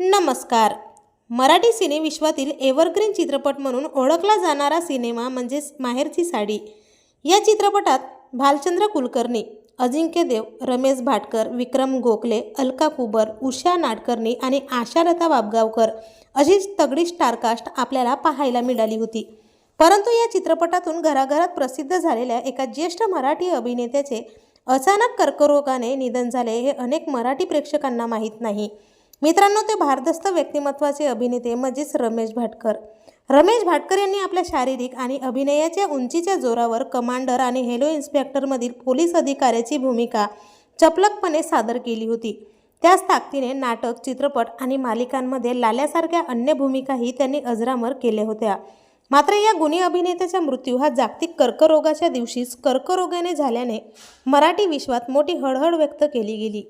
नमस्कार. मराठी सिनेविश्वातील एव्हरग्रीन चित्रपट म्हणून ओळखला जाणारा सिनेमा म्हणजेच माहेरची साडी. या चित्रपटात भालचंद्र कुलकर्णी, अजिंक्य देव, रमेश भाटकर, विक्रम गोखले, अलका कुबर, उषा नाडकर्णी आणि आशालता वाबगावकर अशी तगडी स्टारकास्ट आपल्याला पाहायला मिळाली होती. परंतु या चित्रपटातून घराघरात प्रसिद्ध झालेल्या एका ज्येष्ठ मराठी अभिनेत्याचे अचानक कर्करोगाने निधन झाले हे अनेक मराठी प्रेक्षकांना माहीत नाही. मित्रांनो, ते भारदस्त व्यक्तिमत्वाचे अभिनेते म्हणजेच रमेश भाटकर. रमेश भाटकर यांनी आपल्या शारीरिक आणि अभिनयाच्या उंचीच्या जोरावर कमांडर आणि हेलो इन्स्पेक्टरमधील पोलीस अधिकाऱ्याची भूमिका चपलकपणे सादर केली होती. त्याच ताकदीने नाटक, चित्रपट आणि मालिकांमध्ये लाल्यासारख्या अन्य भूमिकाही त्यांनी अजरामर केल्या होत्या. मात्र या गुणी अभिनेत्याचा मृत्यू हा जागतिक कर्करोगाच्या दिवशीच कर्करोगाने झाल्याने मराठी विश्वात मोठी हळहळ व्यक्त केली गेली.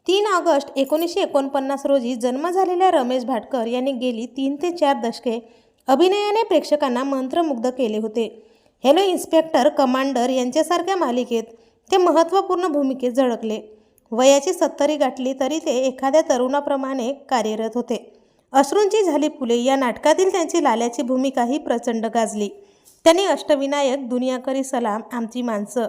3 ऑगस्ट 1949 रोजी जन्म झालेल्या रमेश भाटकर यांनी गेली 3 ते 4 दशके अभिनयाने प्रेक्षकांना मंत्रमुग्ध केले होते. हेलो इन्स्पेक्टर, कमांडर यांच्यासारख्या मालिकेत ते महत्त्वपूर्ण भूमिकेत झळकले. वयाची 70 गाठली तरी ते एखाद्या तरुणाप्रमाणे कार्यरत होते. अश्रूंची झाली फुले या नाटकातील त्यांची लाल्याची भूमिकाही प्रचंड गाजली. त्यांनी अष्टविनायक, दुनिया करी सलाम, आमची माणसं,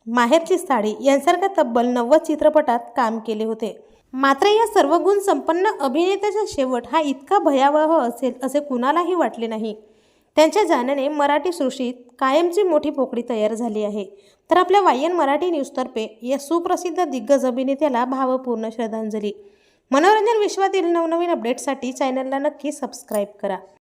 माहेरची साडी यांसारख्या तब्बल 90 चित्रपटात काम केले होते. मात्र या सर्व गुण संपन्न अभिनेत्याचा शेवट हा इतका भयावह असेल असे कुणालाही वाटले नाही. त्यांच्या जाण्याने मराठी सृष्टीत कायमची मोठी पोकळी तयार झाली आहे. तर आपल्या वायन मराठी न्यूजतर्फे या सुप्रसिद्ध दिग्गज अभिनेत्याला भावपूर्ण श्रद्धांजली. मनोरंजन विश्वातील नवनवीन अपडेट्ससाठी चॅनलला नक्की सबस्क्राईब करा.